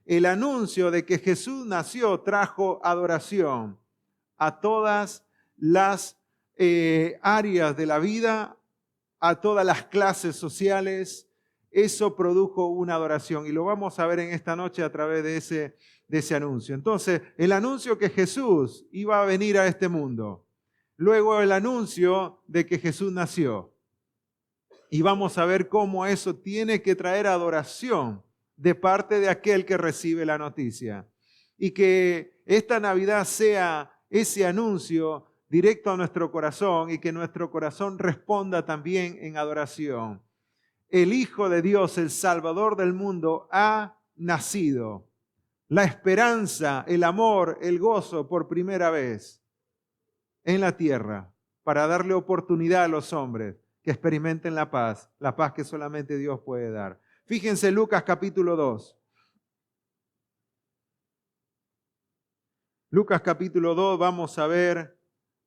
el anuncio de que Jesús nació trajo adoración a todas las áreas de la vida, a todas las clases sociales. Eso produjo una adoración y lo vamos a ver en esta noche a través de ese anuncio. Entonces, el anuncio que Jesús iba a venir a este mundo. Luego el anuncio de que Jesús nació. Y vamos a ver cómo eso tiene que traer adoración de parte de aquel que recibe la noticia. Y que esta Navidad sea ese anuncio directo a nuestro corazón y que nuestro corazón responda también en adoración. El Hijo de Dios, el Salvador del mundo, ha nacido. La esperanza, el amor, el gozo por primera vez en la tierra para darle oportunidad a los hombres que experimenten la paz que solamente Dios puede dar. Fíjense Lucas capítulo 2. Lucas capítulo 2, vamos a ver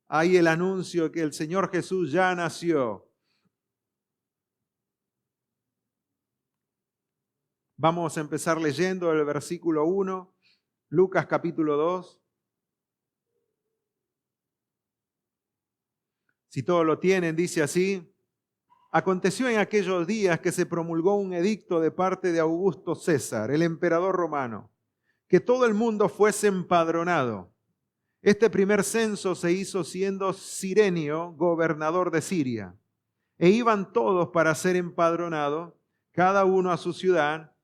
ahí el anuncio que el Señor Jesús ya nació. Vamos a empezar leyendo el versículo 1, Lucas capítulo 2. Si todos lo tienen, dice así: aconteció en aquellos días que se promulgó un edicto de parte de Augusto César, el emperador romano, que todo el mundo fuese empadronado. Este primer censo se hizo siendo Cirenio gobernador de Siria. E iban todos para ser empadronados, cada uno a su ciudad.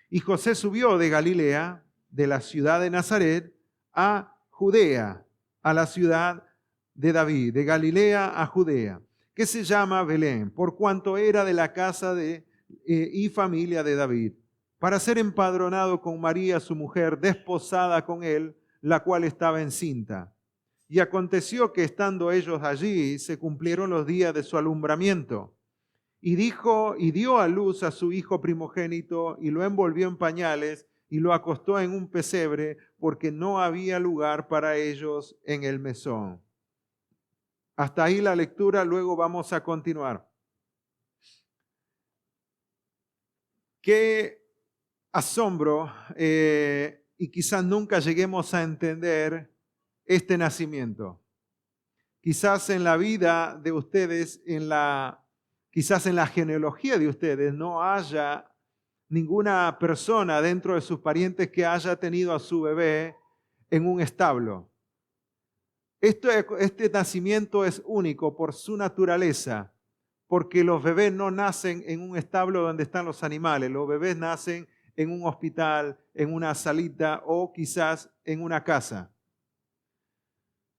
Y José subió de Galilea, de la ciudad de Nazaret, a Judea, a la ciudad de David, de Galilea a Judea, que se llama Belén, por cuanto era de la casa y familia de David, para ser empadronado con María, su mujer, desposada con él, la cual estaba encinta. Y aconteció que estando ellos allí, se cumplieron los días de su alumbramiento. Y dio a luz a su hijo primogénito, y lo envolvió en pañales, y lo acostó en un pesebre, porque no había lugar para ellos en el mesón. Hasta ahí la lectura, luego vamos a continuar. Qué asombro, y quizás nunca lleguemos a entender este nacimiento. Quizás en la vida de ustedes, quizás en la genealogía de ustedes, no haya ninguna persona dentro de sus parientes que haya tenido a su bebé en un establo. Este nacimiento es único por su naturaleza, porque los bebés no nacen en un establo donde están los animales, los bebés nacen en un hospital, en una salita o quizás en una casa.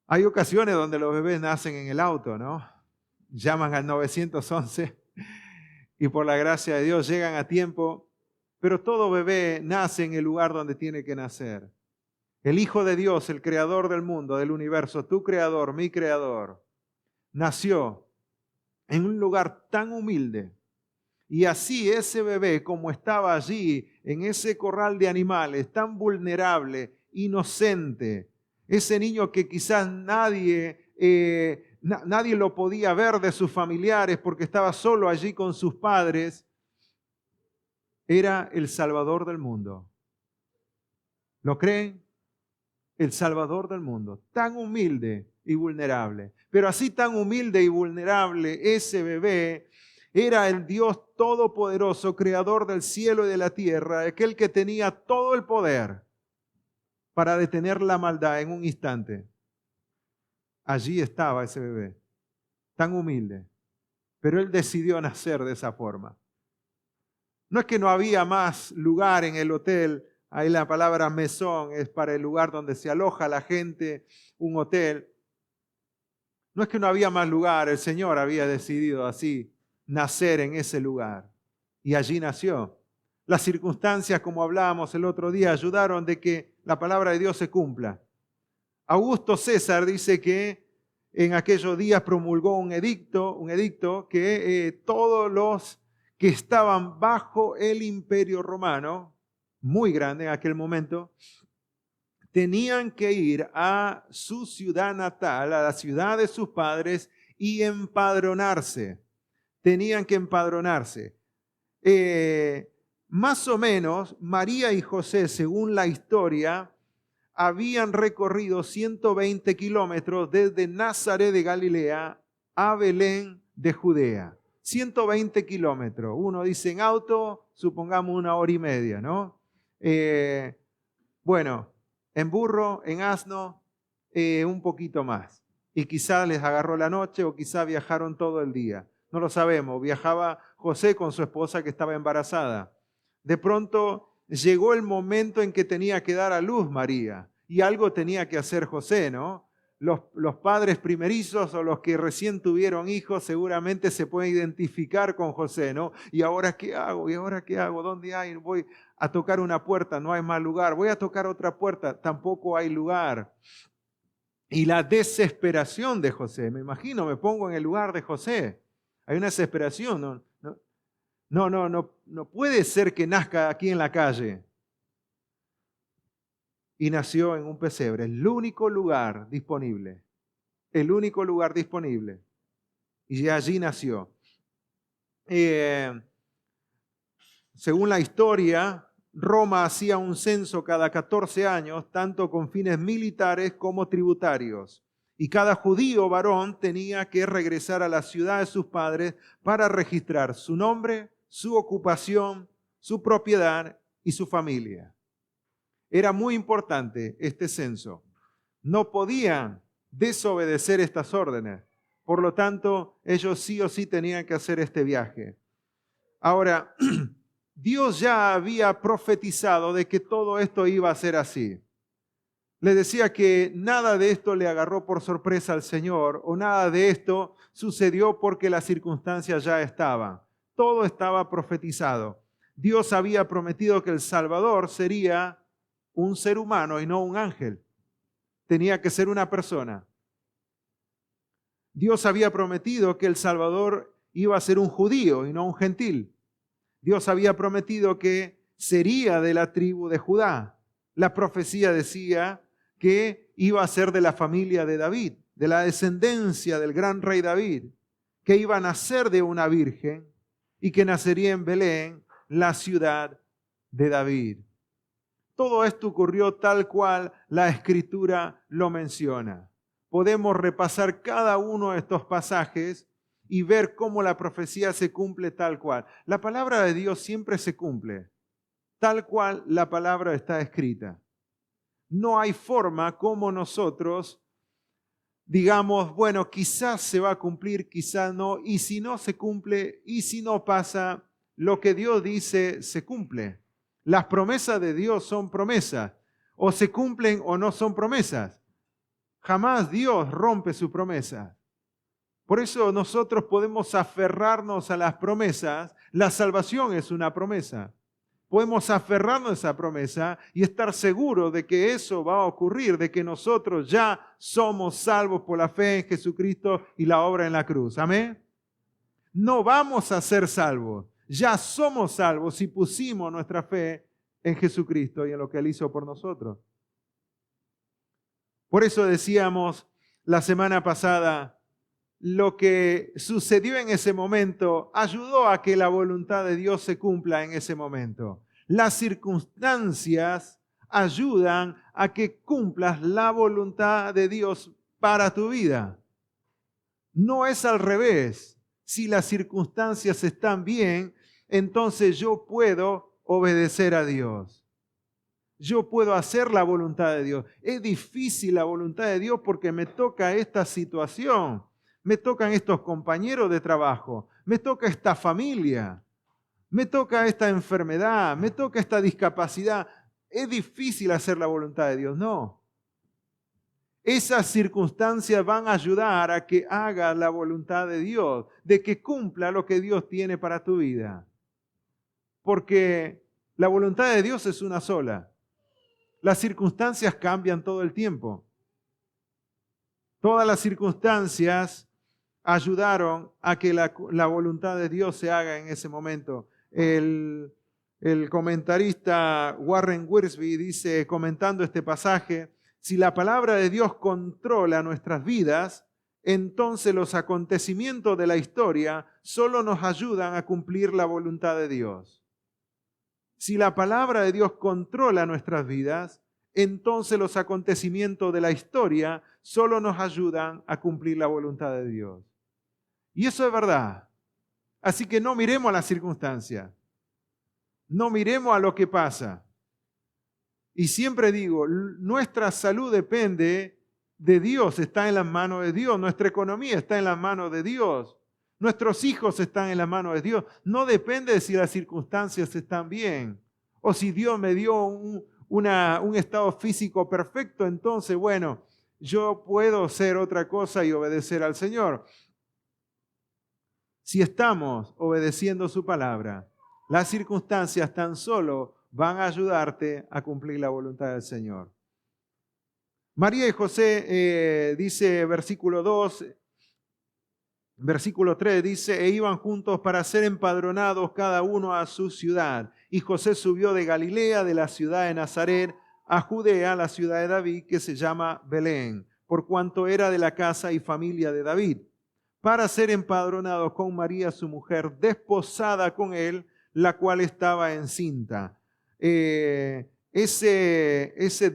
Hay ocasiones donde los bebés nacen en el auto, ¿no? Llaman al 911 y por la gracia de Dios llegan a tiempo, pero todo bebé nace en el lugar donde tiene que nacer. El Hijo de Dios, el creador del mundo, del universo, tu creador, mi creador, nació en un lugar tan humilde. Y así ese bebé, como estaba allí, en ese corral de animales, tan vulnerable, inocente, ese niño que quizás nadie lo podía ver de sus familiares porque estaba solo allí con sus padres, era el Salvador del mundo. ¿Lo creen? El Salvador del mundo, tan humilde y vulnerable. Pero así tan humilde y vulnerable, ese bebé era el Dios todopoderoso, creador del cielo y de la tierra, aquel que tenía todo el poder para detener la maldad en un instante. Allí estaba ese bebé, tan humilde, pero él decidió nacer de esa forma. No es que no había más lugar en el hotel. Ahí la palabra mesón es para el lugar donde se aloja la gente, un hotel. No es que no había más lugar, el Señor había decidido así nacer en ese lugar. Y allí nació. Las circunstancias, como hablábamos el otro día, ayudaron de que la palabra de Dios se cumpla. Augusto César dice que en aquellos días promulgó un edicto que todos los que estaban bajo el imperio romano, muy grande en aquel momento, tenían que ir a su ciudad natal, a la ciudad de sus padres y empadronarse. Tenían que empadronarse. Más o menos, María y José, según la historia, habían recorrido 120 kilómetros desde Nazaret de Galilea a Belén de Judea. 120 kilómetros. Uno dice en auto, supongamos 1 hora y media, ¿no? Bueno, en burro, en asno, un poquito más. Y quizá les agarró la noche o quizá viajaron todo el día. No lo sabemos. Viajaba José con su esposa que estaba embarazada. De pronto llegó el momento en que tenía que dar a luz María y algo tenía que hacer José, ¿no? Los padres primerizos o los que recién tuvieron hijos seguramente se pueden identificar con José, ¿no? ¿Y ahora qué hago? ¿Y ahora qué hago? ¿Dónde hay? Voy a tocar una puerta, no hay más lugar. Voy a tocar otra puerta, tampoco hay lugar. Y la desesperación de José, me imagino, me pongo en el lugar de José. Hay una desesperación, no puede ser que nazca aquí en la calle. Y nació en un pesebre, el único lugar disponible. El único lugar disponible. Y allí nació. Según la historia, Roma hacía un censo cada 14 años, tanto con fines militares como tributarios. Y cada judío varón tenía que regresar a la ciudad de sus padres para registrar su nombre, su ocupación, su propiedad y su familia. Era muy importante este censo. No podían desobedecer estas órdenes. Por lo tanto, ellos sí o sí tenían que hacer este viaje. Ahora, Dios ya había profetizado de que todo esto iba a ser así. Le decía que nada de esto le agarró por sorpresa al Señor o nada de esto sucedió porque las circunstancias ya estaban. Todo estaba profetizado. Dios había prometido que el Salvador sería un ser humano y no un ángel. Tenía que ser una persona. Dios había prometido que el Salvador iba a ser un judío y no un gentil. Dios había prometido que sería de la tribu de Judá. La profecía decía que iba a ser de la familia de David, de la descendencia del gran rey David, que iba a nacer de una virgen y que nacería en Belén, la ciudad de David. Todo esto ocurrió tal cual la Escritura lo menciona. Podemos repasar cada uno de estos pasajes y ver cómo la profecía se cumple tal cual. La palabra de Dios siempre se cumple, tal cual la palabra está escrita. No hay forma como nosotros digamos, bueno, quizás se va a cumplir, quizás no, y si no se cumple, y si no pasa, lo que Dios dice se cumple. Las promesas de Dios son promesas, o se cumplen o no son promesas. Jamás Dios rompe su promesa. Por eso nosotros podemos aferrarnos a las promesas. La salvación es una promesa. Podemos aferrarnos a esa promesa y estar seguros de que eso va a ocurrir, de que nosotros ya somos salvos por la fe en Jesucristo y la obra en la cruz. Amén. No vamos a ser salvos. Ya somos salvos si pusimos nuestra fe en Jesucristo y en lo que Él hizo por nosotros. Por eso decíamos la semana pasada, lo que sucedió en ese momento ayudó a que la voluntad de Dios se cumpla en ese momento. Las circunstancias ayudan a que cumplas la voluntad de Dios para tu vida. No es al revés. Si las circunstancias están bien, entonces yo puedo obedecer a Dios. Yo puedo hacer la voluntad de Dios. Es difícil la voluntad de Dios porque me toca esta situación. Me tocan estos compañeros de trabajo, me toca esta familia, me toca esta enfermedad, me toca esta discapacidad. Es difícil hacer la voluntad de Dios, no. Esas circunstancias van a ayudar a que haga la voluntad de Dios, de que cumpla lo que Dios tiene para tu vida. Porque la voluntad de Dios es una sola. Las circunstancias cambian todo el tiempo. Todas las circunstancias ayudaron a que la voluntad de Dios se haga en ese momento. El comentarista Warren Wiersbe dice, comentando este pasaje, si la palabra de Dios controla nuestras vidas, entonces los acontecimientos de la historia solo nos ayudan a cumplir la voluntad de Dios. Si la palabra de Dios controla nuestras vidas, entonces los acontecimientos de la historia solo nos ayudan a cumplir la voluntad de Dios. Y eso es verdad. Así que no miremos a las circunstancias. No miremos a lo que pasa. Y siempre digo, nuestra salud depende de Dios, está en las manos de Dios. Nuestra economía está en las manos de Dios. Nuestros hijos están en las manos de Dios. No depende de si las circunstancias están bien o si Dios me dio un estado físico perfecto. Entonces, bueno, yo puedo ser otra cosa y obedecer al Señor. Si estamos obedeciendo su palabra, las circunstancias tan solo van a ayudarte a cumplir la voluntad del Señor. María y José, dice versículo 2, versículo 3, dice, e iban juntos para ser empadronados cada uno a su ciudad. Y José subió de Galilea, de la ciudad de Nazaret, a Judea, la ciudad de David, que se llama Belén, por cuanto era de la casa y familia de David, para ser empadronados con María, su mujer, desposada con él, la cual estaba encinta. Ese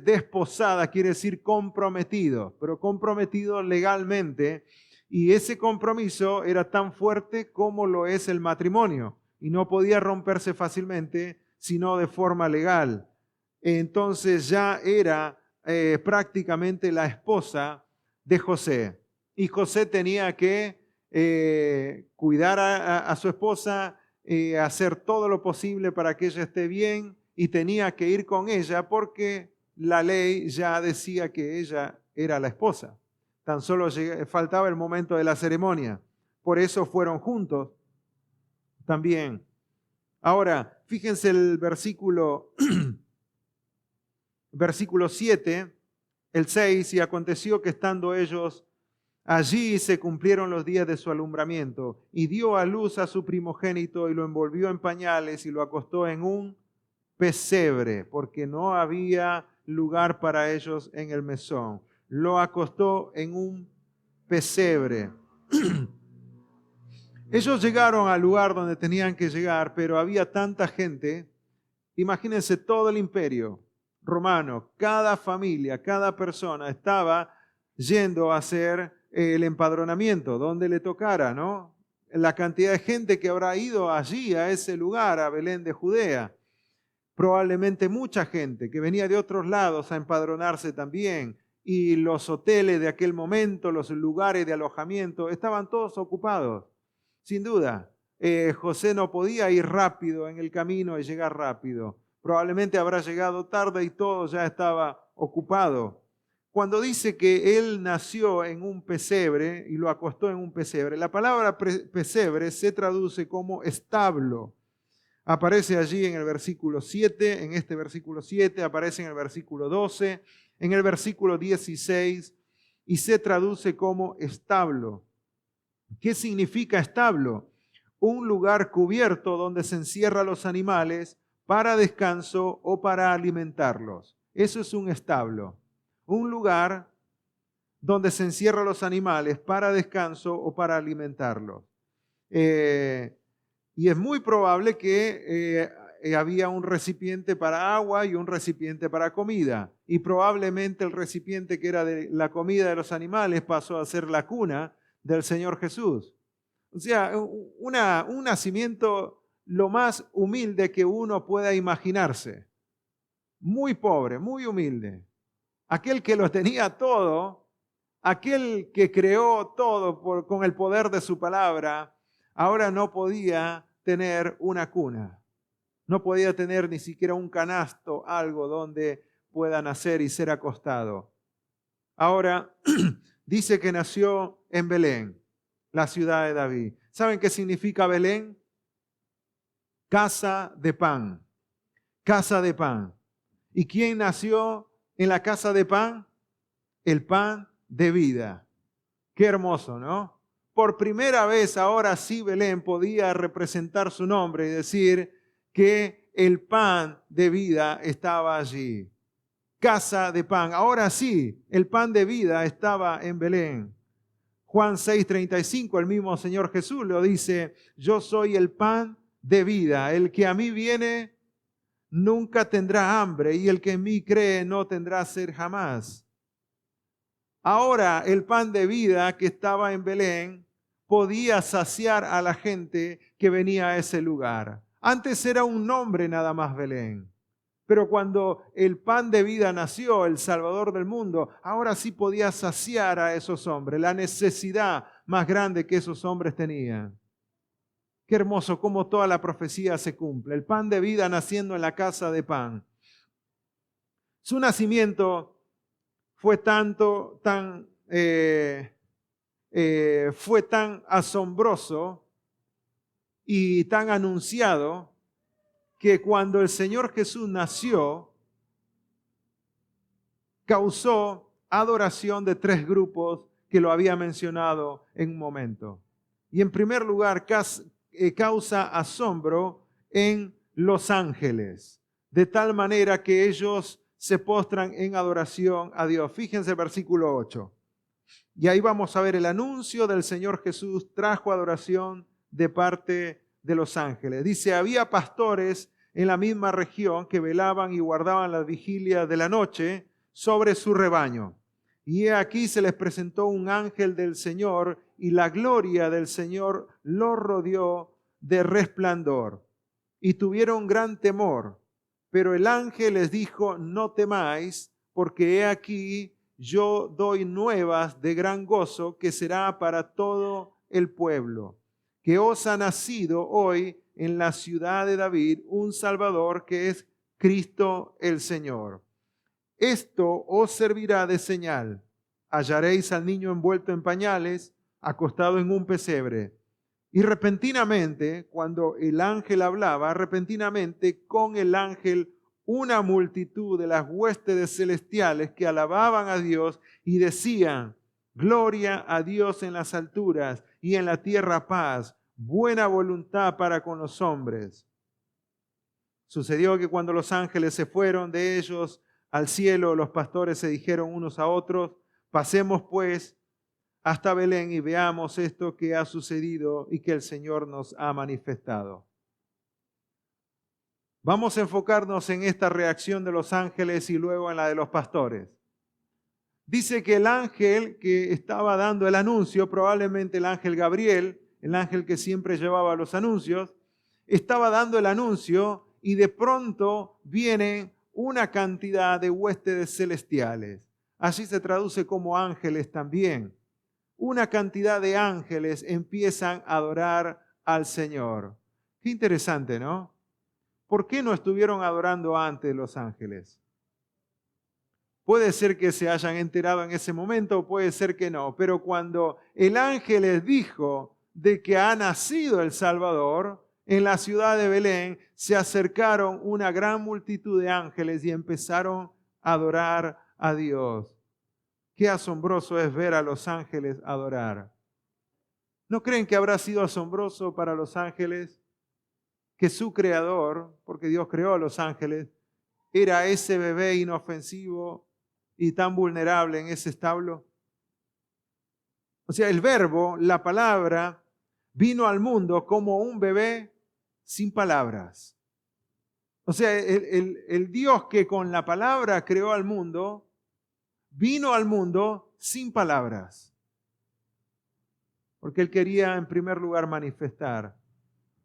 desposada quiere decir comprometido, pero comprometido legalmente, y ese compromiso era tan fuerte como lo es el matrimonio, y no podía romperse fácilmente, sino de forma legal. Entonces ya era prácticamente la esposa de José, y José tenía que cuidar a su esposa, hacer todo lo posible para que ella esté bien, y tenía que ir con ella porque la ley ya decía que ella era la esposa. Tan solo faltaba el momento de la ceremonia. Por eso fueron juntos también. Ahora, fíjense el versículo 7, el 6, y aconteció que estando ellos allí se cumplieron los días de su alumbramiento, y dio a luz a su primogénito y lo envolvió en pañales y lo acostó en un pesebre, porque no había lugar para ellos en el mesón. Lo acostó en un pesebre. Ellos llegaron al lugar donde tenían que llegar, pero había tanta gente. Imagínense todo el imperio romano, cada familia, cada persona estaba yendo a hacer el empadronamiento donde le tocara, ¿no? La cantidad de gente que habrá ido allí, a ese lugar, a Belén de Judea. Probablemente mucha gente que venía de otros lados a empadronarse también. Y los hoteles de aquel momento, los lugares de alojamiento, estaban todos ocupados. Sin duda, José no podía ir rápido en el camino y llegar rápido. Probablemente habrá llegado tarde y todo ya estaba ocupado. Cuando dice que él nació en un pesebre y lo acostó en un pesebre, la palabra pesebre se traduce como establo. Aparece allí en el versículo 7, en este versículo 7, aparece en el versículo 12, en el versículo 16, y se traduce como establo. ¿Qué significa establo? Un lugar cubierto donde se encierran los animales para descanso o para alimentarlos. Eso es un establo. Un lugar donde se encierran los animales para descanso o para alimentarlos. Y es muy probable que había un recipiente para agua y un recipiente para comida. Y probablemente el recipiente que era de la comida de los animales pasó a ser la cuna del Señor Jesús. O sea, un nacimiento lo más humilde que uno pueda imaginarse. Muy pobre, muy humilde. Aquel que lo tenía todo, aquel que creó todo con el poder de su palabra, ahora no podía tener una cuna. No podía tener ni siquiera un canasto, algo donde pueda nacer y ser acostado. Ahora dice que nació en Belén, la ciudad de David. ¿Saben qué significa Belén? Casa de pan. Casa de pan. ¿Y quién nació en la casa de pan? El pan de vida. Qué hermoso, ¿no? Por primera vez ahora sí Belén podía representar su nombre y decir que el pan de vida estaba allí. Casa de pan. Ahora sí, el pan de vida estaba en Belén. Juan 6:35, el mismo Señor Jesús lo dice, yo soy el pan de vida. El que a mí viene nunca tendrá hambre, y el que en mí cree no tendrá sed jamás. Ahora el pan de vida que estaba en Belén podía saciar a la gente que venía a ese lugar. Antes era un nombre nada más Belén. Pero cuando el pan de vida nació, el Salvador del mundo, ahora sí podía saciar a esos hombres, la necesidad más grande que esos hombres tenían. Qué hermoso cómo toda la profecía se cumple. El pan de vida naciendo en la casa de pan. Su nacimiento fue fue tan asombroso y tan anunciado que cuando el Señor Jesús nació, causó adoración de tres grupos que lo había mencionado en un momento. Y en primer lugar, causa asombro en los ángeles, de tal manera que ellos se postran en adoración a Dios. Fíjense el versículo 8. Y ahí vamos a ver el anuncio del Señor Jesús trajo adoración de parte de los ángeles. Dice, había pastores en la misma región que velaban y guardaban la vigilia de la noche sobre su rebaño. Y he aquí se les presentó un ángel del Señor y la gloria del Señor los rodeó de resplandor. Y tuvieron gran temor. Pero el ángel les dijo, no temáis, porque he aquí yo doy nuevas de gran gozo que será para todo el pueblo, que os ha nacido hoy en la ciudad de David un Salvador que es Cristo el Señor. Esto os servirá de señal. Hallaréis al niño envuelto en pañales, acostado en un pesebre. Y repentinamente, cuando el ángel hablaba, repentinamente con el ángel una multitud de las huestes celestiales que alababan a Dios y decían, gloria a Dios en las alturas y en la tierra paz, buena voluntad para con los hombres. Sucedió que cuando los ángeles se fueron de ellos al cielo, los pastores se dijeron unos a otros, pasemos pues hasta Belén y veamos esto que ha sucedido y que el Señor nos ha manifestado. Vamos a enfocarnos en esta reacción de los ángeles y luego en la de los pastores. Dice que el ángel que estaba dando el anuncio, probablemente el ángel Gabriel, el ángel que siempre llevaba los anuncios, estaba dando el anuncio y de pronto vienen una cantidad de huestes celestiales. Así se traduce como ángeles también. Una cantidad de ángeles empiezan a adorar al Señor. Qué interesante, ¿no? ¿Por qué no estuvieron adorando antes los ángeles? Puede ser que se hayan enterado en ese momento, puede ser que no, pero cuando el ángel les dijo de que ha nacido el Salvador, en la ciudad de Belén se acercaron una gran multitud de ángeles y empezaron a adorar a Dios. Qué asombroso es ver a los ángeles adorar. ¿No creen que habrá sido asombroso para los ángeles que su creador, porque Dios creó a los ángeles, era ese bebé inofensivo y tan vulnerable en ese establo? O sea, el verbo, la palabra, vino al mundo como un bebé sin palabras. O sea, el Dios que con la palabra creó al mundo, vino al mundo sin palabras. Porque Él quería en primer lugar manifestar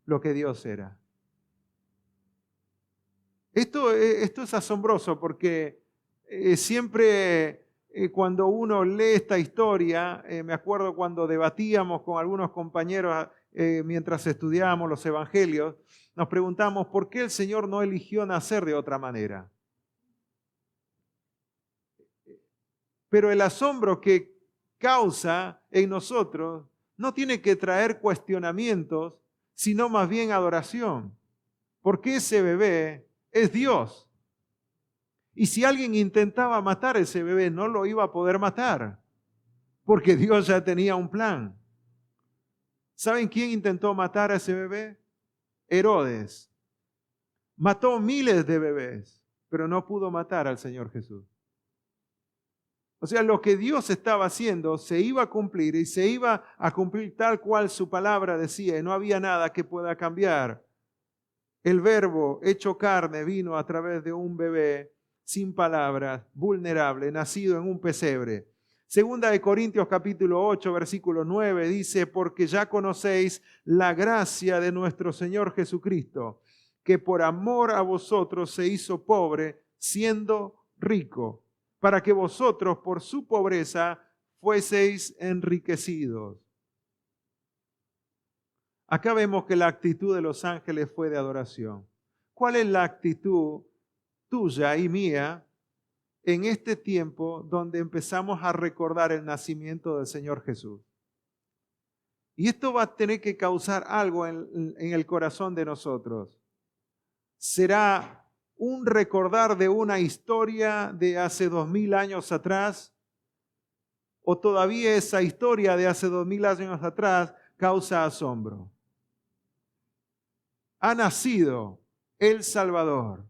lo que Dios era. Esto es asombroso porque siempre cuando uno lee esta historia, me acuerdo cuando debatíamos con algunos compañeros mientras estudiábamos los evangelios, nos preguntamos por qué el Señor no eligió nacer de otra manera. Pero el asombro que causa en nosotros no tiene que traer cuestionamientos, sino más bien adoración. Porque ese bebé es Dios. Y si alguien intentaba matar a ese bebé, no lo iba a poder matar, porque Dios ya tenía un plan. ¿Saben quién intentó matar a ese bebé? Herodes. Mató miles de bebés, pero no pudo matar al Señor Jesús. O sea, lo que Dios estaba haciendo se iba a cumplir y se iba a cumplir tal cual su palabra decía, y no había nada que pueda cambiar El Verbo hecho carne vino a través de un bebé sin palabras, vulnerable, nacido en un pesebre. Segunda de Corintios capítulo 8, versículo 9 dice, porque ya conocéis la gracia de nuestro Señor Jesucristo, que por amor a vosotros se hizo pobre, siendo rico, para que vosotros por su pobreza fueseis enriquecidos. Acá vemos que la actitud de los ángeles fue de adoración. ¿Cuál es la actitud tuya y mía en este tiempo donde empezamos a recordar el nacimiento del Señor Jesús? Y esto va a tener que causar algo en el corazón de nosotros. ¿Será un recordar de una historia de hace 2000 años atrás? ¿O todavía esa historia de hace 2000 años atrás causa asombro? Ha nacido el Salvador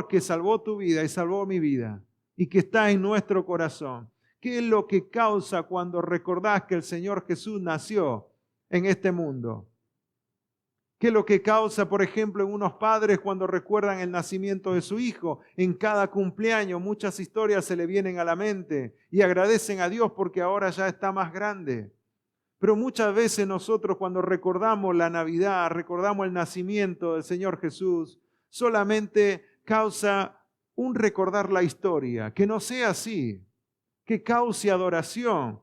que salvó tu vida y salvó mi vida y que está en nuestro corazón. ¿Qué es lo que causa cuando recordás que el Señor Jesús nació en este mundo? ¿Qué es lo que causa, por ejemplo, en unos padres cuando recuerdan el nacimiento de su hijo? En cada cumpleaños muchas historias se le vienen a la mente y agradecen a Dios porque ahora ya está más grande. Pero muchas veces nosotros cuando recordamos la Navidad, recordamos el nacimiento del Señor Jesús, solamente causa un recordar la historia. Que no sea así, que cause adoración,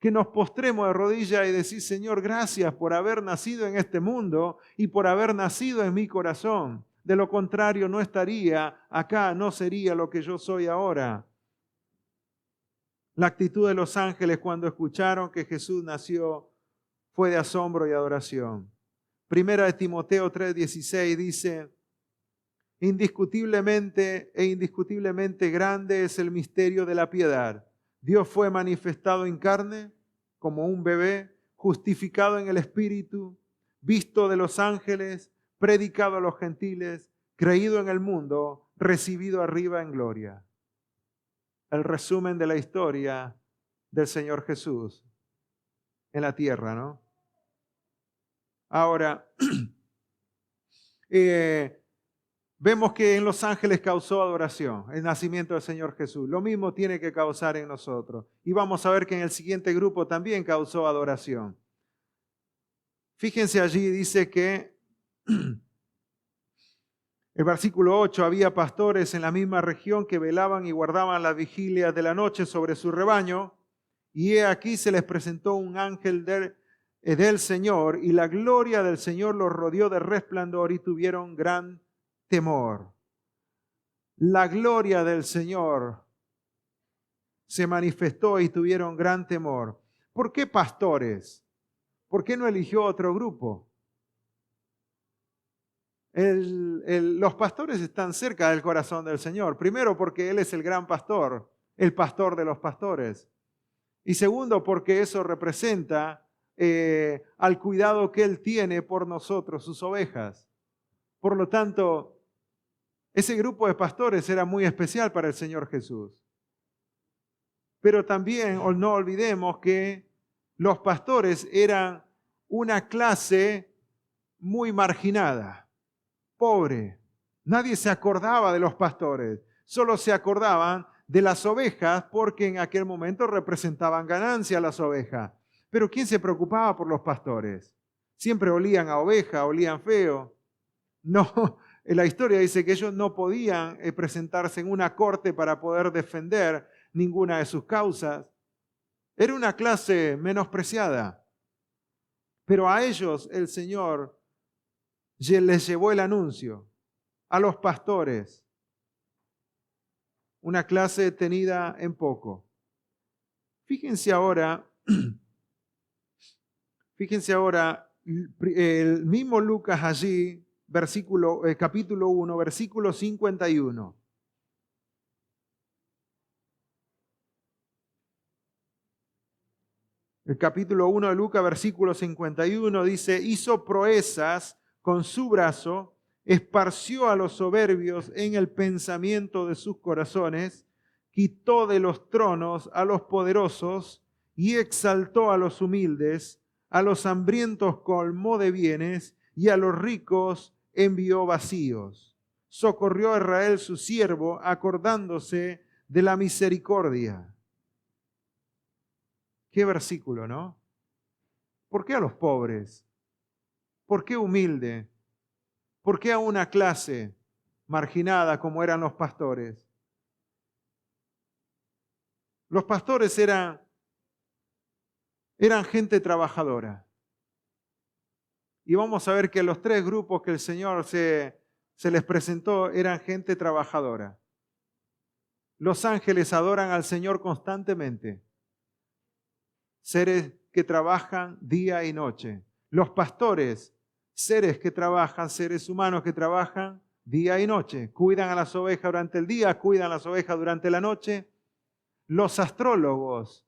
que nos postremos de rodillas y decir, Señor, gracias por haber nacido en este mundo y por haber nacido en mi corazón. De lo contrario, no estaría acá, no sería lo que yo soy ahora. La actitud de los ángeles cuando escucharon que Jesús nació fue de asombro y adoración. Primera de Timoteo 3:16 dice, indiscutiblemente grande es el misterio de la piedad. Dios fue manifestado en carne como un bebé, justificado en el Espíritu, visto de los ángeles, predicado a los gentiles, creído en el mundo, recibido arriba en gloria. El resumen de la historia del Señor Jesús en la tierra, ¿no? Ahora, vemos que en los ángeles causó adoración, el nacimiento del Señor Jesús. Lo mismo tiene que causar en nosotros. Y vamos a ver que en el siguiente grupo también causó adoración. Fíjense allí, dice que el versículo 8, había pastores en la misma región que velaban y guardaban la vigilia de la noche sobre su rebaño, y he aquí se les presentó un ángel del Señor, y la gloria del Señor los rodeó de resplandor y tuvieron gran temor. La gloria del Señor se manifestó y tuvieron gran temor. ¿Por qué pastores? ¿Por qué no eligió otro grupo? Los pastores están cerca del corazón del Señor. Primero, porque Él es el gran pastor, el pastor de los pastores. Y segundo, porque eso representa al cuidado que Él tiene por nosotros, sus ovejas. Por lo tanto, ese grupo de pastores era muy especial para el Señor Jesús. Pero también no olvidemos que los pastores eran una clase muy marginada, pobre. Nadie se acordaba de los pastores, solo se acordaban de las ovejas porque en aquel momento representaban ganancia las ovejas. Pero ¿quién se preocupaba por los pastores? Siempre olían a oveja, olían feo. No, la historia dice que ellos no podían presentarse en una corte para poder defender ninguna de sus causas. Era una clase menospreciada. Pero a ellos el Señor les llevó el anuncio, a los pastores, una clase tenida en poco. Fíjense ahora, el mismo Lucas allí, capítulo 1, versículo 51. El capítulo 1 de Lucas, versículo 51, dice, hizo proezas con su brazo, esparció a los soberbios en el pensamiento de sus corazones, quitó de los tronos a los poderosos y exaltó a los humildes, a los hambrientos colmó de bienes y a los ricos envió vacíos. Socorrió a Israel su siervo, acordándose de la misericordia. Qué versículo, ¿no? ¿Por qué a los pobres? ¿Por qué humilde? ¿Por qué a una clase marginada como eran los pastores? Los pastores eran gente trabajadora. Y vamos a ver que los tres grupos que el Señor se les presentó eran gente trabajadora. Los ángeles adoran al Señor constantemente. Seres que trabajan día y noche. Los pastores, seres que trabajan, seres humanos que trabajan día y noche. Cuidan a las ovejas durante el día, cuidan a las ovejas durante la noche. Los astrólogos,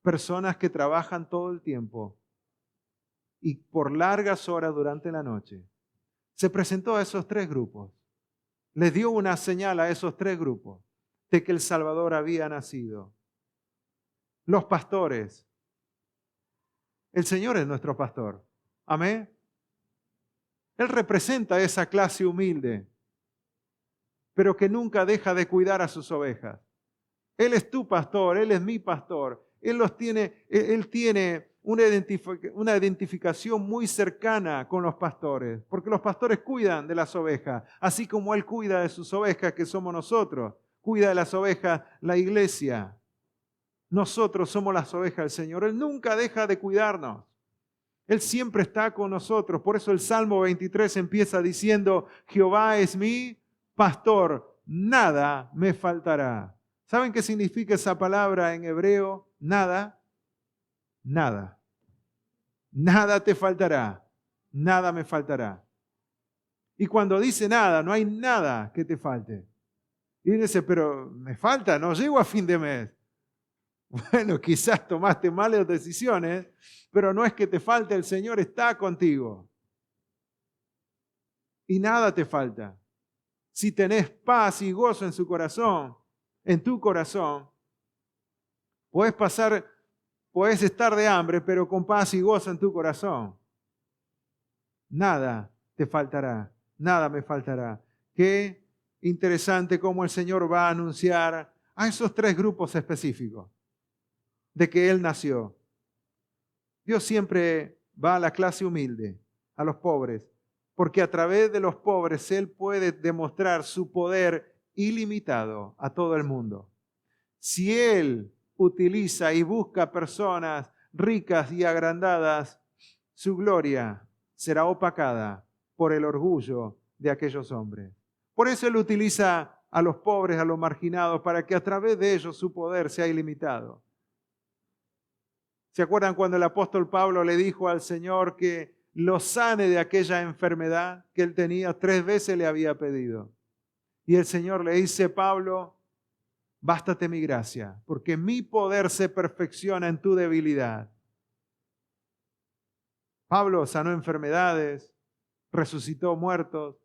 personas que trabajan todo el tiempo y por largas horas durante la noche. Se presentó a esos tres grupos. Les dio una señal a esos tres grupos de que el Salvador había nacido. Los pastores. El Señor es nuestro pastor. Amén. Él representa esa clase humilde, pero que nunca deja de cuidar a sus ovejas. Él es tu pastor, Él es mi pastor. Él tiene una identificación muy cercana con los pastores, porque los pastores cuidan de las ovejas, así como Él cuida de sus ovejas, que somos nosotros. Cuida de las ovejas la iglesia. Nosotros somos las ovejas del Señor. Él nunca deja de cuidarnos. Él siempre está con nosotros. Por eso el Salmo 23 empieza diciendo, Jehová es mi pastor, nada me faltará. ¿Saben qué significa esa palabra en hebreo? Nada. Nada. Nada te faltará. Nada me faltará. Y cuando dice nada, no hay nada que te falte. Y dice, pero me falta, no llego a fin de mes. Bueno, quizás tomaste malas decisiones, pero no es que te falte, el Señor está contigo. Y nada te falta. Si tenés paz y gozo en su corazón, en tu corazón, podés estar de hambre, pero con paz y gozo en tu corazón. Nada te faltará, nada me faltará. Qué interesante cómo el Señor va a anunciar a esos tres grupos específicos de que Él nació. Dios siempre va a la clase humilde, a los pobres, porque a través de los pobres Él puede demostrar su poder ilimitado a todo el mundo. Si Él utiliza y busca personas ricas y agrandadas, su gloria será opacada por el orgullo de aquellos hombres. Por eso Él utiliza a los pobres, a los marginados, para que a través de ellos su poder sea ilimitado. ¿Se acuerdan cuando el apóstol Pablo le dijo al Señor que lo sane de aquella enfermedad que él tenía? 3 veces le había pedido. Y el Señor le dice, Pablo, bástate mi gracia, porque mi poder se perfecciona en tu debilidad. Pablo sanó enfermedades, resucitó muertos,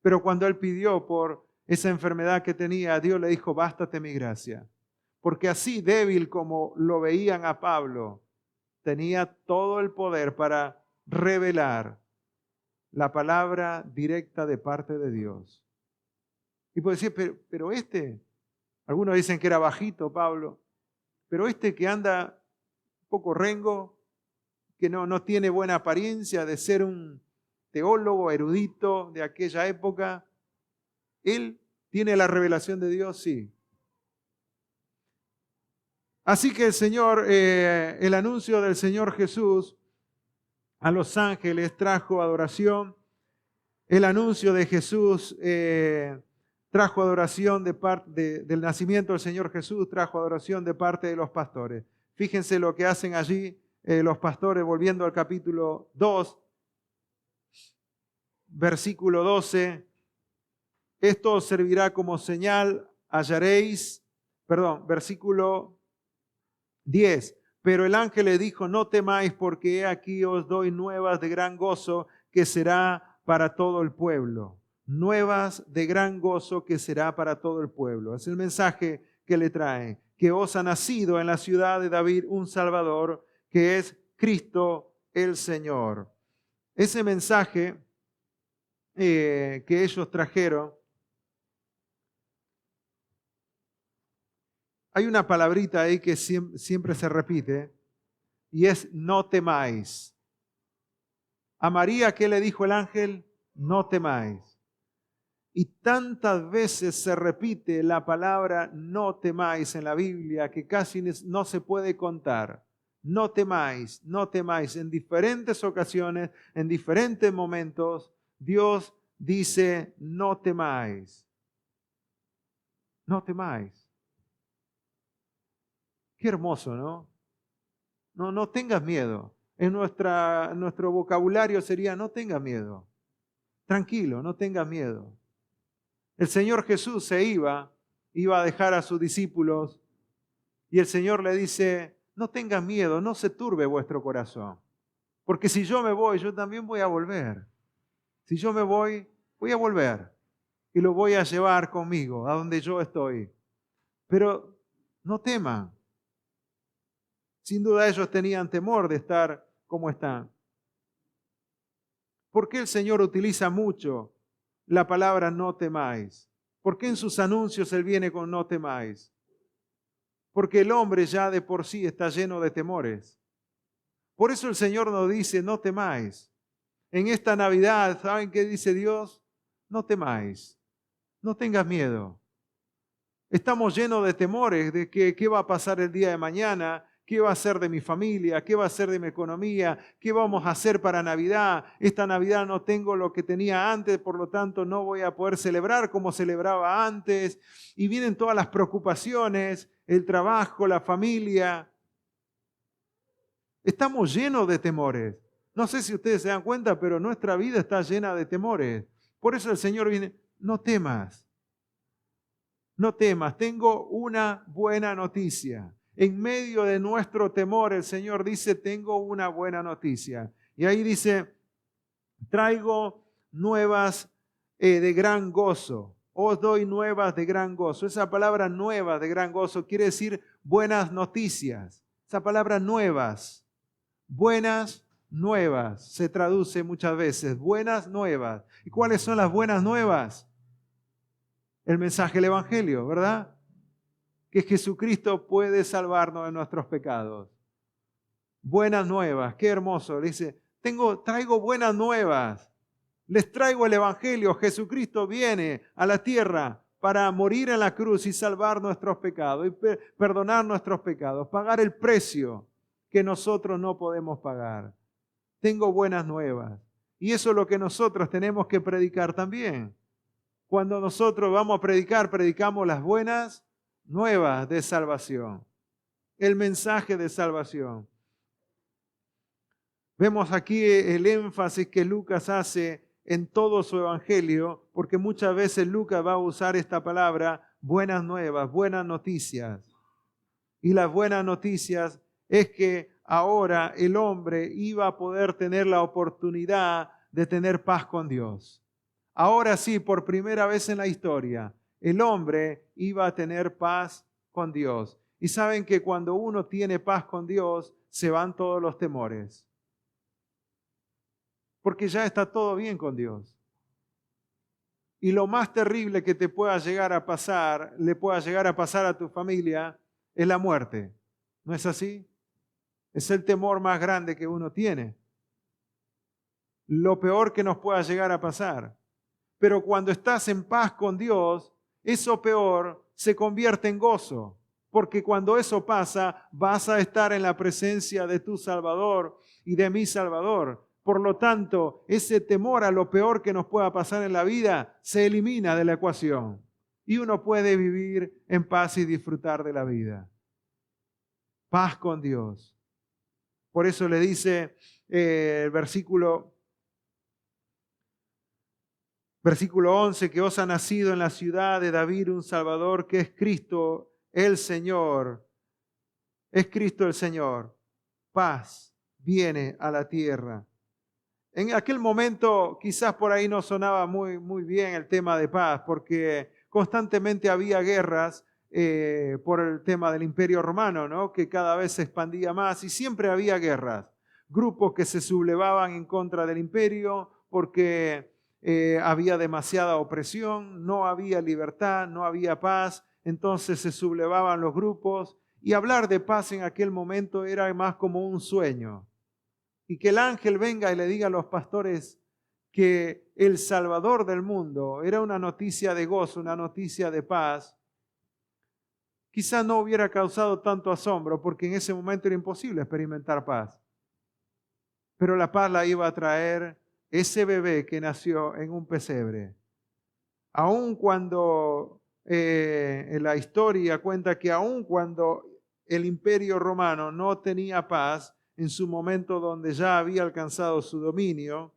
pero cuando él pidió por esa enfermedad que tenía, Dios le dijo, bástate mi gracia. Porque así débil como lo veían a Pablo, tenía todo el poder para revelar la palabra directa de parte de Dios. Y puede decir, pero algunos dicen que era bajito Pablo, pero que anda un poco rengo, que no tiene buena apariencia de ser un teólogo erudito de aquella época, él tiene la revelación de Dios, sí. Así que el anuncio del Señor Jesús a los ángeles trajo adoración. El anuncio de Jesús trajo adoración del nacimiento del Señor Jesús, trajo adoración de parte de los pastores. Fíjense lo que hacen allí los pastores, volviendo al capítulo 2, versículo 12. Esto os servirá como señal, versículo 10. Pero el ángel le dijo, no temáis, porque he aquí os doy nuevas de gran gozo, que será para todo el pueblo. Nuevas de gran gozo, que será para todo el pueblo. Es el mensaje que le trae, que os ha nacido en la ciudad de David un Salvador, que es Cristo el Señor. Ese mensaje que ellos trajeron, hay una palabrita ahí que siempre se repite y es no temáis. A María, ¿qué le dijo el ángel? No temáis. Y tantas veces se repite la palabra no temáis en la Biblia que casi no se puede contar. No temáis, no temáis. En diferentes ocasiones, en diferentes momentos, Dios dice no temáis. No temáis. Qué hermoso, ¿no? No tengas miedo. En nuestro vocabulario sería no tengas miedo. Tranquilo, no tengas miedo. El Señor Jesús iba a dejar a sus discípulos y el Señor le dice, no tengan miedo, no se turbe vuestro corazón, porque si yo me voy, yo también voy a volver. Si yo me voy, voy a volver y lo voy a llevar conmigo a donde yo estoy. Pero no teman. Sin duda ellos tenían temor de estar como están. ¿Por qué el Señor utiliza mucho la palabra no temáis? ¿Por qué en sus anuncios Él viene con no temáis? Porque el hombre ya de por sí está lleno de temores. Por eso el Señor nos dice, no temáis. En esta Navidad, ¿saben qué dice Dios? No temáis, no tengas miedo. Estamos llenos de temores de qué va a pasar el día de mañana, qué va a ser de mi familia, qué va a ser de mi economía, qué vamos a hacer para Navidad. Esta Navidad no tengo lo que tenía antes, por lo tanto no voy a poder celebrar como celebraba antes. Y vienen todas las preocupaciones, el trabajo, la familia. Estamos llenos de temores. No sé si ustedes se dan cuenta, pero nuestra vida está llena de temores. Por eso el Señor viene, no temas. No temas, tengo una buena noticia. En medio de nuestro temor, el Señor dice, tengo una buena noticia. Y ahí dice, traigo nuevas de gran gozo. Os doy nuevas de gran gozo. Esa palabra nuevas de gran gozo quiere decir buenas noticias. Esa palabra nuevas, buenas nuevas, se traduce muchas veces, buenas nuevas. ¿Y cuáles son las buenas nuevas? El mensaje del Evangelio, ¿verdad? Que Jesucristo puede salvarnos de nuestros pecados. Buenas nuevas, qué hermoso. Le dice, traigo buenas nuevas. Les traigo el Evangelio. Jesucristo viene a la tierra para morir en la cruz y salvar nuestros pecados y perdonar nuestros pecados, pagar el precio que nosotros no podemos pagar. Tengo buenas nuevas. Y eso es lo que nosotros tenemos que predicar también. Cuando nosotros vamos a predicar, predicamos las buenas nuevas de salvación. El mensaje de salvación. Vemos aquí el énfasis que Lucas hace en todo su evangelio, porque muchas veces Lucas va a usar esta palabra, buenas nuevas, buenas noticias. Y las buenas noticias es que ahora el hombre iba a poder tener la oportunidad de tener paz con Dios. Ahora sí, por primera vez en la historia, el hombre iba a tener paz con Dios. Y saben que cuando uno tiene paz con Dios, se van todos los temores. Porque ya está todo bien con Dios. Y lo más terrible que te pueda llegar a pasar, le pueda llegar a pasar a tu familia, es la muerte. ¿No es así? Es el temor más grande que uno tiene. Lo peor que nos pueda llegar a pasar. Pero cuando estás en paz con Dios, eso peor se convierte en gozo. Porque cuando eso pasa, vas a estar en la presencia de tu Salvador y de mi Salvador. Por lo tanto, ese temor a lo peor que nos pueda pasar en la vida se elimina de la ecuación. Y uno puede vivir en paz y disfrutar de la vida. Paz con Dios. Por eso le dice el versículo 11, que os ha nacido en la ciudad de David un Salvador, que es Cristo el Señor. Es Cristo el Señor. Paz viene a la tierra. En aquel momento quizás por ahí no sonaba muy bien el tema de paz, porque constantemente había guerras por el tema del Imperio Romano, ¿no? Que cada vez se expandía más y siempre había guerras. grupos que se sublevaban en contra del imperio porque había demasiada opresión, no había libertad, no había paz, entonces se sublevaban los grupos y hablar de paz en aquel momento era más como un sueño. Y que el ángel venga y le diga a los pastores que el Salvador del mundo era una noticia de gozo, una noticia de paz, quizá no hubiera causado tanto asombro porque en ese momento era imposible experimentar paz. Pero la paz la iba a traer ese bebé que nació en un pesebre. Aun cuando la historia cuenta que aun cuando el imperio romano no tenía paz, en su momento donde ya había alcanzado su dominio,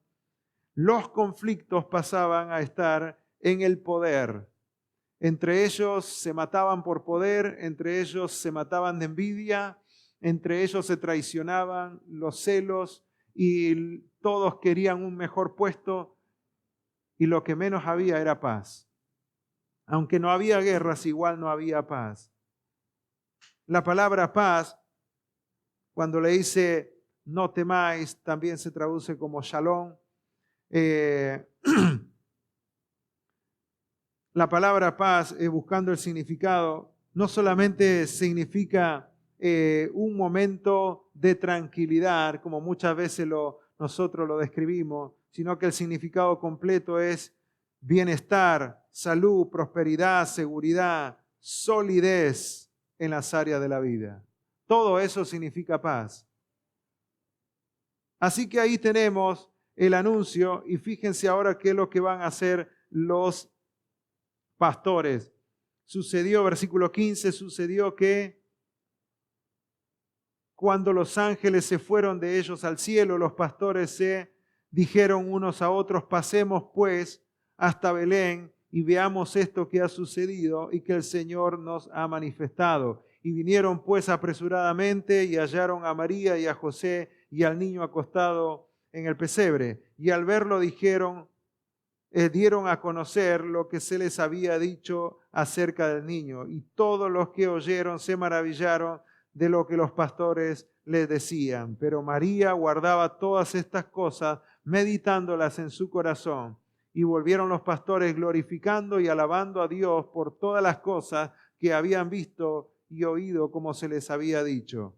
los conflictos pasaban a estar en el poder. Entre ellos se mataban por poder, entre ellos se mataban de envidia, entre ellos se traicionaban los celos y todos querían un mejor puesto y lo que menos había era paz. Aunque no había guerras, igual no había paz. La palabra paz, cuando le dice no temáis, también se traduce como shalom. La palabra paz, buscando el significado, no solamente significa un momento de tranquilidad, como muchas veces nosotros lo describimos, sino que el significado completo es bienestar, salud, prosperidad, seguridad, solidez en las áreas de la vida. Todo eso significa paz. Así que ahí tenemos el anuncio y fíjense ahora qué es lo que van a hacer los pastores. Sucedió, versículo 15, sucedió que cuando los ángeles se fueron de ellos al cielo, los pastores se dijeron unos a otros, pasemos pues hasta Belén y veamos esto que ha sucedido y que el Señor nos ha manifestado. Y vinieron pues apresuradamente y hallaron a María y a José y al niño acostado en el pesebre. Y al verlo dieron a conocer lo que se les había dicho acerca del niño. Y todos los que oyeron se maravillaron de lo que los pastores les decían. Pero María guardaba todas estas cosas, meditándolas en su corazón. Y volvieron los pastores glorificando y alabando a Dios por todas las cosas que habían visto y oído como se les había dicho.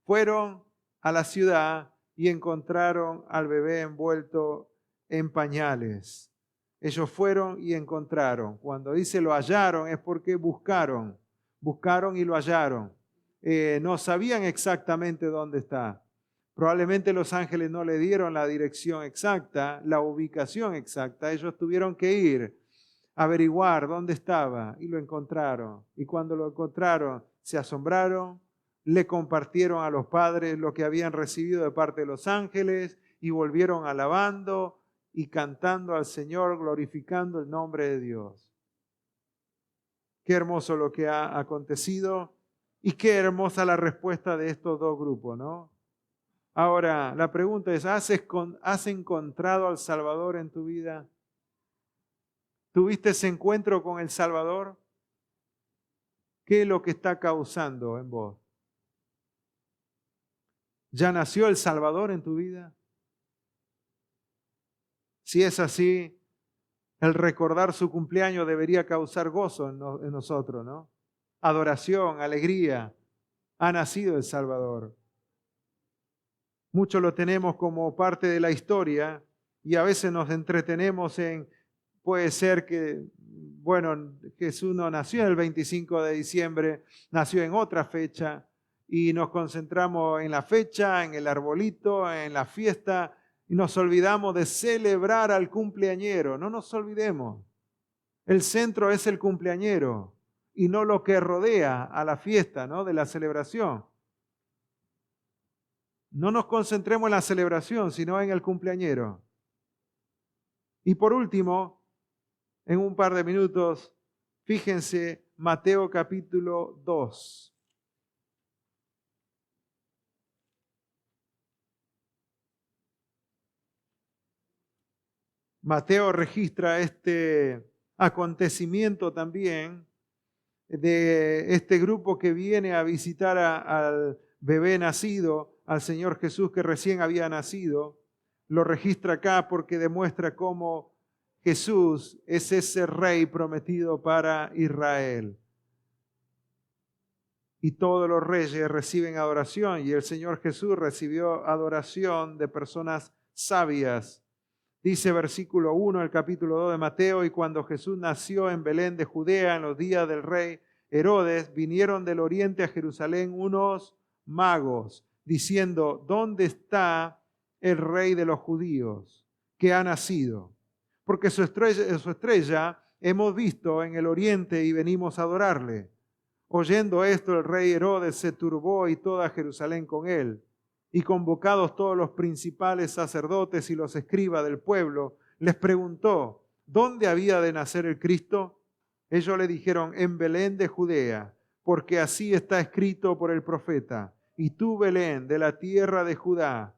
Fueron a la ciudad y encontraron al bebé envuelto en pañales. Ellos fueron y encontraron. Cuando dice lo hallaron es porque buscaron y lo hallaron. No sabían exactamente dónde está. Probablemente los ángeles no le dieron la dirección exacta, la ubicación exacta. Ellos tuvieron que ir a averiguar dónde estaba y lo encontraron. Y cuando lo encontraron, se asombraron, le compartieron a los padres lo que habían recibido de parte de los ángeles y volvieron alabando y cantando al Señor, glorificando el nombre de Dios. Qué hermoso lo que ha acontecido y qué hermosa la respuesta de estos dos grupos, ¿no? Ahora, la pregunta es, ¿has encontrado al Salvador en tu vida? ¿Tuviste ese encuentro con el Salvador? ¿Qué es lo que está causando en vos? ¿Ya nació el Salvador en tu vida? Si es así, el recordar su cumpleaños debería causar gozo en nosotros, ¿no? Adoración, alegría. Ha nacido el Salvador. Muchos lo tenemos como parte de la historia y a veces nos entretenemos en, puede ser que, bueno, Jesús no nació el 25 de diciembre, nació en otra fecha y nos concentramos en la fecha, en el arbolito, en la fiesta y nos olvidamos de celebrar al cumpleañero. No nos olvidemos. El centro es el cumpleañero y no lo que rodea a la fiesta, ¿no? De la celebración. No nos concentremos en la celebración, sino en el cumpleañero. Y por último, en un par de minutos, fíjense Mateo capítulo 2. Mateo registra este acontecimiento también de este grupo que viene a visitar al bebé nacido, al Señor Jesús que recién había nacido. Lo registra acá porque demuestra cómo Jesús es ese rey prometido para Israel. Y todos los reyes reciben adoración, y el Señor Jesús recibió adoración de personas sabias. Dice versículo 1 del capítulo 2 de Mateo: y cuando Jesús nació en Belén de Judea en los días del rey Herodes, vinieron del oriente a Jerusalén unos magos, diciendo: ¿dónde está el rey de los judíos que ha nacido? Porque su estrella hemos visto en el oriente y venimos a adorarle. Oyendo esto, el rey Herodes se turbó y toda Jerusalén con él. Y convocados todos los principales sacerdotes y los escribas del pueblo, les preguntó: ¿dónde había de nacer el Cristo? Ellos le dijeron: en Belén de Judea, porque así está escrito por el profeta: y tú, Belén, de la tierra de Judá,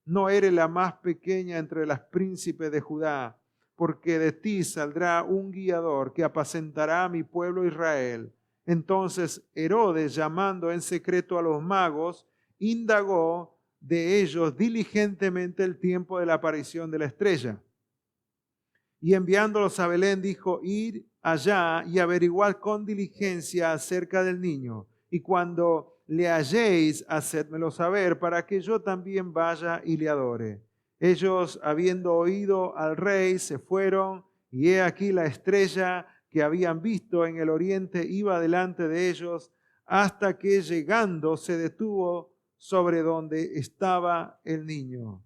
no eres la más pequeña entre las príncipes de Judá, porque de ti saldrá un guiador que apacentará a mi pueblo Israel. Entonces Herodes, llamando en secreto a los magos, indagó de ellos diligentemente el tiempo de la aparición de la estrella. Y enviándolos a Belén, dijo: id allá y averiguad con diligencia acerca del niño. Y cuando le halléis, hacedmelo saber, para que yo también vaya y le adore. Ellos, habiendo oído al rey, se fueron, y he aquí la estrella que habían visto en el oriente iba delante de ellos, hasta que llegando se detuvo sobre donde estaba el niño.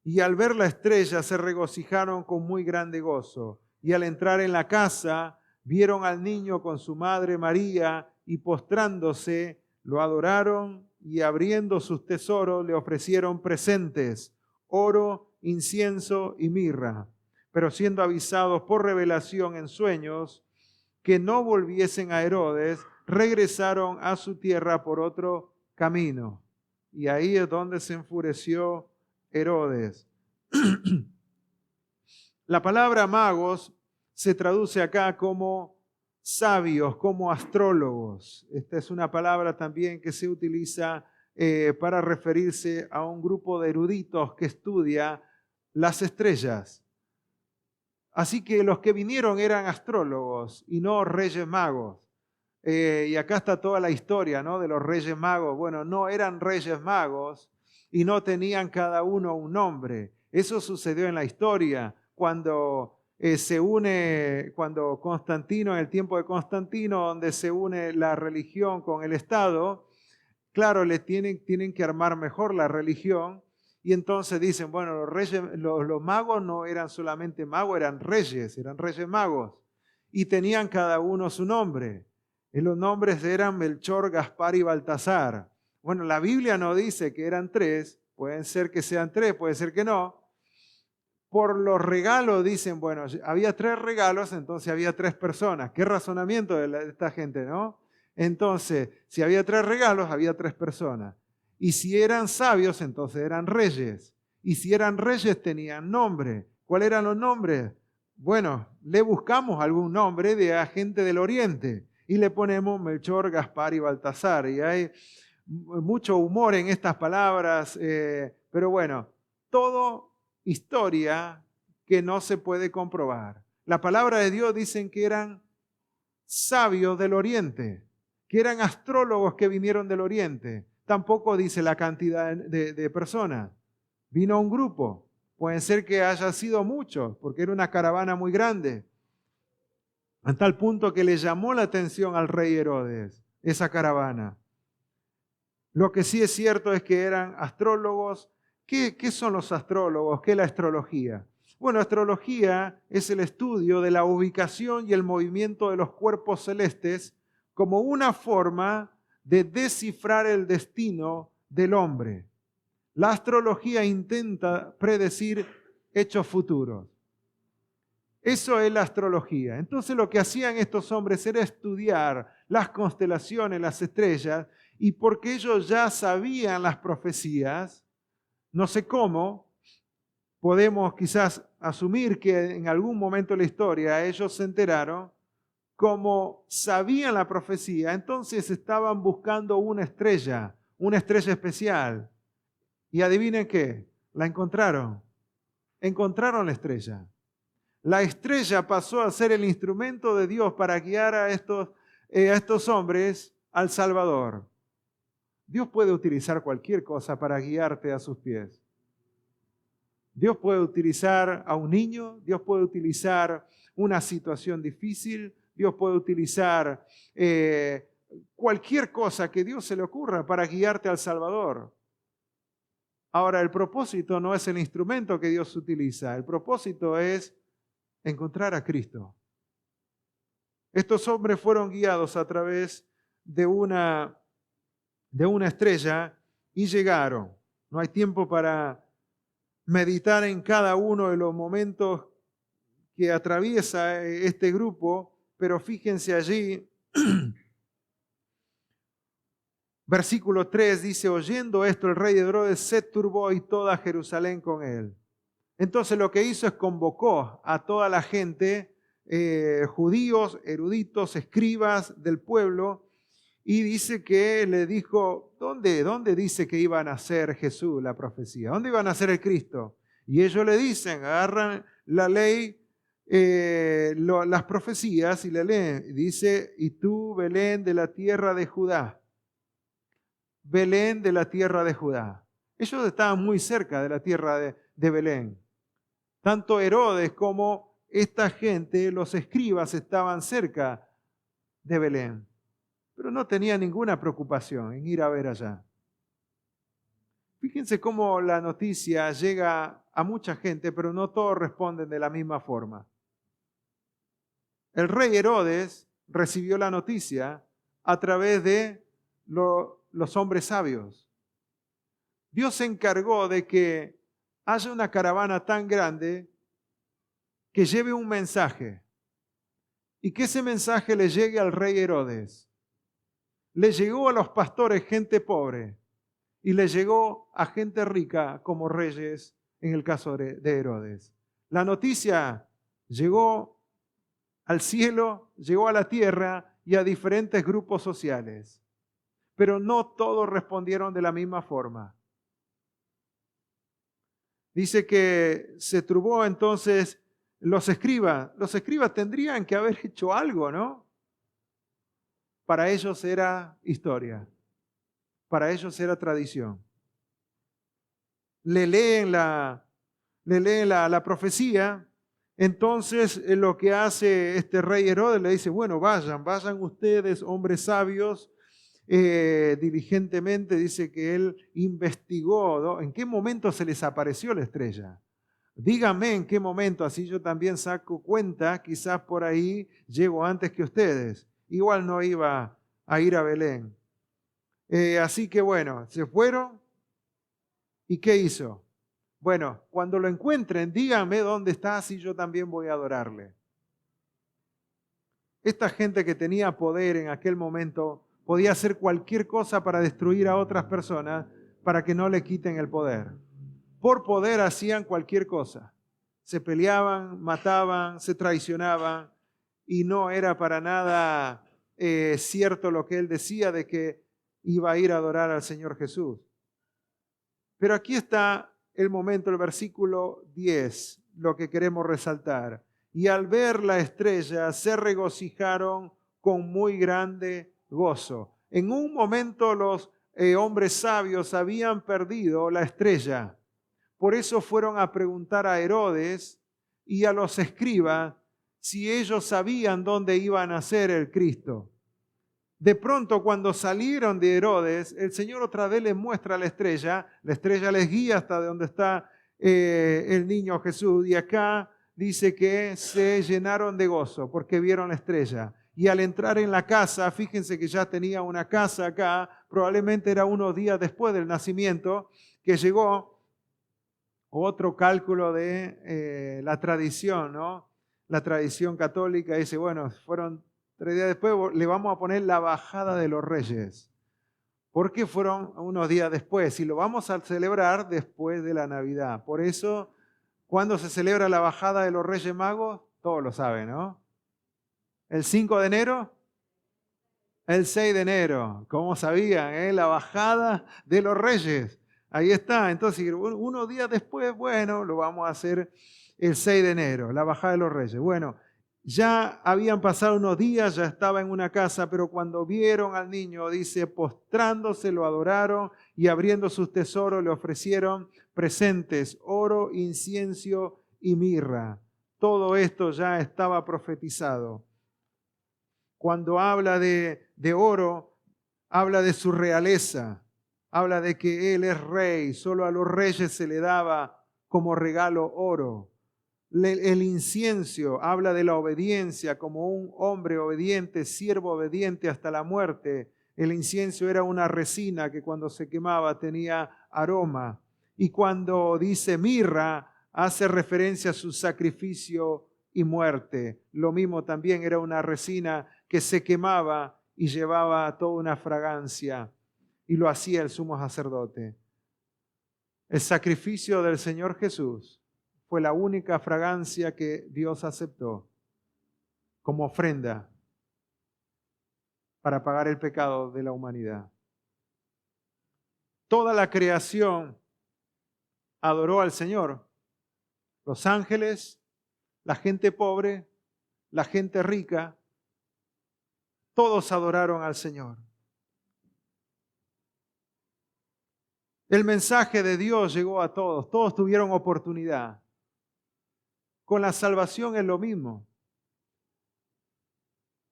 Y al ver la estrella se regocijaron con muy grande gozo. Y al entrar en la casa, vieron al niño con su madre María, y postrándose, lo adoraron, y abriendo sus tesoros le ofrecieron presentes: oro, incienso y mirra. Pero siendo avisados por revelación en sueños que no volviesen a Herodes, regresaron a su tierra por otro camino. Y ahí es donde se enfureció Herodes. La palabra magos se traduce acá como sabios, como astrólogos. Esta es una palabra también que se utiliza para referirse a un grupo de eruditos que estudia las estrellas. Así que los que vinieron eran astrólogos y no reyes magos. Y acá está toda la historia, ¿no?, de los reyes magos. Bueno, no eran reyes magos y no tenían cada uno un nombre. Eso sucedió en la historia cuando cuando Constantino, en el tiempo de Constantino, donde se une la religión con el Estado. Claro, tienen que armar mejor la religión. Y entonces dicen: bueno, los magos no eran solamente magos, eran reyes magos. Y tenían cada uno su nombre. Y los nombres eran Melchor, Gaspar y Baltasar. Bueno, la Biblia no dice que eran tres, pueden ser que sean tres, puede ser que no. Por los regalos dicen: bueno, había 3 regalos, entonces había 3 personas. Qué razonamiento de esta gente, ¿no? Entonces, si había 3 regalos, había 3 personas. Y si eran sabios, entonces eran reyes. Y si eran reyes, tenían nombre. ¿Cuáles eran los nombres? Bueno, le buscamos algún nombre de gente del oriente y le ponemos Melchor, Gaspar y Baltasar. Y hay mucho humor en estas palabras, pero bueno, todo historia que no se puede comprobar. La palabra de Dios dicen que eran sabios del oriente, que eran astrólogos que vinieron del oriente. Tampoco dice la cantidad de personas. Vino un grupo. Pueden ser que haya sido muchos, porque era una caravana muy grande. A tal punto que le llamó la atención al rey Herodes esa caravana. Lo que sí es cierto es que eran astrólogos. ¿Qué son los astrólogos? ¿Qué es la astrología? Bueno, astrología es el estudio de la ubicación y el movimiento de los cuerpos celestes como una forma de descifrar el destino del hombre. La astrología intenta predecir hechos futuros. Eso es la astrología. Entonces lo que hacían estos hombres era estudiar las constelaciones, las estrellas, y porque ellos ya sabían las profecías, no sé cómo, podemos quizás asumir que en algún momento de la historia ellos se enteraron como sabían la profecía, entonces estaban buscando una estrella especial. Y adivinen qué, la encontraron. Encontraron la estrella. La estrella pasó a ser el instrumento de Dios para guiar a estos hombres al Salvador. Dios puede utilizar cualquier cosa para guiarte a sus pies. Dios puede utilizar a un niño, Dios puede utilizar una situación difícil, Dios puede utilizar cualquier cosa que Dios se le ocurra para guiarte al Salvador. Ahora, el propósito no es el instrumento que Dios utiliza, el propósito es encontrar a Cristo. Estos hombres fueron guiados a través de una estrella y llegaron. No hay tiempo para meditar en cada uno de los momentos que atraviesa este grupo, pero fíjense allí, versículo 3 dice, oyendo esto el rey de Herodes se turbó y toda Jerusalén con él. Entonces lo que hizo es convocó a toda la gente, judíos, eruditos, escribas del pueblo, y dice que le dijo, ¿dónde dice que iba a nacer Jesús, la profecía? ¿Dónde iba a nacer el Cristo? Y ellos le dicen, agarran la ley, las profecías y le leen. Dice, y tú, Belén de la tierra de Judá. Belén de la tierra de Judá. Ellos estaban muy cerca de la tierra de Belén. Tanto Herodes como esta gente, los escribas, estaban cerca de Belén. Pero no tenía ninguna preocupación en ir a ver allá. Fíjense cómo la noticia llega a mucha gente, pero no todos responden de la misma forma. El rey Herodes recibió la noticia a través de los hombres sabios. Dios se encargó de que haya una caravana tan grande que lleve un mensaje y que ese mensaje le llegue al rey Herodes. Le llegó a los pastores gente pobre y le llegó a gente rica como reyes en el caso de Herodes. La noticia llegó al cielo, llegó a la tierra y a diferentes grupos sociales, pero no todos respondieron de la misma forma. Dice que se turbó entonces los escribas. Los escribas tendrían que haber hecho algo, ¿no? Para ellos era historia. Para ellos era tradición. Le leen la profecía. Entonces lo que hace este rey Herodes le dice, bueno, vayan ustedes, hombres sabios, diligentemente. Dice que él investigó, ¿no? ¿En qué momento se les apareció la estrella? Díganme en qué momento, así yo también saco cuenta, quizás por ahí llego antes que ustedes. Igual no iba a ir a Belén. Así que bueno, se fueron. ¿Y qué hizo? Bueno, cuando lo encuentren, díganme dónde está, así yo también voy a adorarle. Esta gente que tenía poder en aquel momento podía hacer cualquier cosa para destruir a otras personas para que no le quiten el poder. Por poder hacían cualquier cosa. Se peleaban, mataban, se traicionaban y no era para nada cierto lo que él decía de que iba a ir a adorar al Señor Jesús. Pero aquí está el momento, el versículo 10, lo que queremos resaltar. Y al ver la estrella se regocijaron con muy grande gozo. En un momento los hombres sabios habían perdido la estrella. Por eso fueron a preguntar a Herodes y a los escribas si ellos sabían dónde iba a nacer el Cristo. De pronto, cuando salieron de Herodes, el Señor otra vez les muestra la estrella les guía hasta donde está el niño Jesús, y acá dice que se llenaron de gozo porque vieron la estrella. Y al entrar en la casa, fíjense que ya tenía una casa acá, probablemente era unos días después del nacimiento, que llegó otro cálculo de la tradición, ¿no? La tradición católica dice, bueno, fueron 3 días después, le vamos a poner la bajada de los reyes. Porque fueron unos días después y lo vamos a celebrar después de la Navidad. Por eso, cuando se celebra la bajada de los Reyes Magos, todos lo saben, ¿no? ¿El 5 de enero? El 6 de enero. ¿Cómo sabían? La bajada de los reyes. Ahí está. Entonces, unos días después, bueno, lo vamos a hacer el 6 de enero, la bajada de los reyes. Bueno, ya habían pasado unos días, ya estaba en una casa, pero cuando vieron al niño, dice, postrándose, lo adoraron y abriendo sus tesoros le ofrecieron presentes, oro, incienso y mirra. Todo esto ya estaba profetizado. Cuando habla de oro, habla de su realeza, habla de que Él es rey, solo a los reyes se le daba como regalo oro. El incienso habla de la obediencia, como un hombre obediente, siervo obediente hasta la muerte. El incienso era una resina que cuando se quemaba tenía aroma. Y cuando dice mirra, hace referencia a su sacrificio y muerte. Lo mismo también era una resina que se quemaba y llevaba toda una fragancia. Y lo hacía el sumo sacerdote. El sacrificio del Señor Jesús fue la única fragancia que Dios aceptó como ofrenda para pagar el pecado de la humanidad. Toda la creación adoró al Señor. Los ángeles, la gente pobre, la gente rica, todos adoraron al Señor. El mensaje de Dios llegó a todos, todos tuvieron oportunidad. Con la salvación es lo mismo.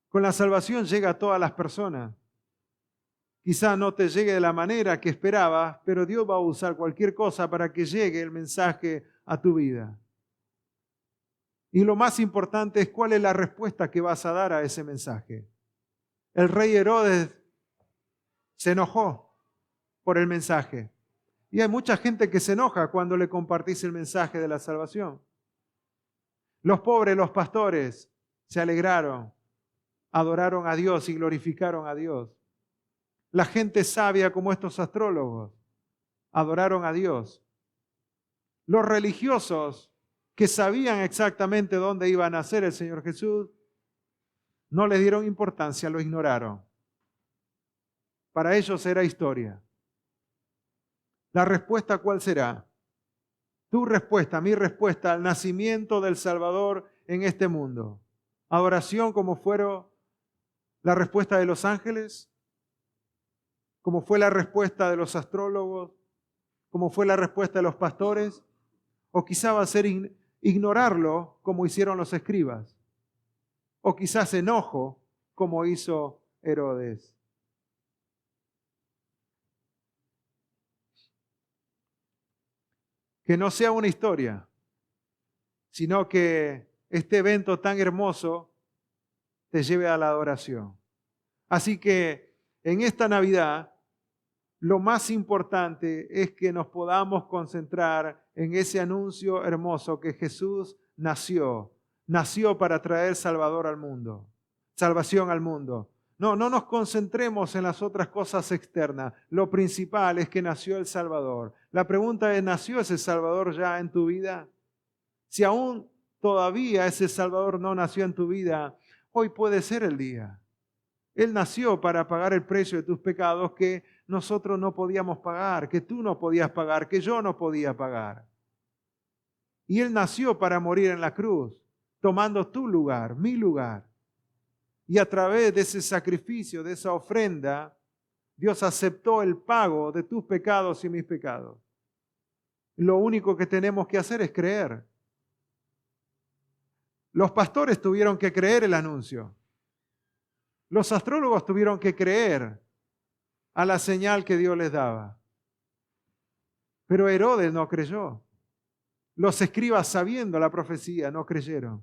Con la salvación llega a todas las personas. Quizás no te llegue de la manera que esperabas, pero Dios va a usar cualquier cosa para que llegue el mensaje a tu vida. Y lo más importante es cuál es la respuesta que vas a dar a ese mensaje. El rey Herodes se enojó por el mensaje. Y hay mucha gente que se enoja cuando le compartís el mensaje de la salvación. Los pobres, los pastores, se alegraron, adoraron a Dios y glorificaron a Dios. La gente sabia como estos astrólogos adoraron a Dios. Los religiosos que sabían exactamente dónde iba a nacer el Señor Jesús, no le dieron importancia, lo ignoraron. Para ellos era historia. ¿La respuesta cuál será? Tu respuesta, mi respuesta al nacimiento del Salvador en este mundo. Adoración como fueron la respuesta de los ángeles, como fue la respuesta de los astrólogos, como fue la respuesta de los pastores, o quizá va a ser ignorarlo como hicieron los escribas, o quizás enojo como hizo Herodes. Que no sea una historia, sino que este evento tan hermoso te lleve a la adoración. Así que en esta Navidad, lo más importante es que nos podamos concentrar en ese anuncio hermoso que Jesús nació para traer salvación al mundo. No nos concentremos en las otras cosas externas. Lo principal es que nació el Salvador. La pregunta es, ¿nació ese Salvador ya en tu vida? Si aún todavía ese Salvador no nació en tu vida, hoy puede ser el día. Él nació para pagar el precio de tus pecados que nosotros no podíamos pagar, que tú no podías pagar, que yo no podía pagar. Y Él nació para morir en la cruz, tomando tu lugar, mi lugar. Y a través de ese sacrificio, de esa ofrenda, Dios aceptó el pago de tus pecados y mis pecados. Lo único que tenemos que hacer es creer. Los pastores tuvieron que creer el anuncio. Los astrólogos tuvieron que creer a la señal que Dios les daba. Pero Herodes no creyó. Los escribas, sabiendo la profecía, no creyeron.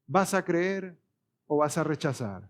¿Vas a creer o vas a rechazar?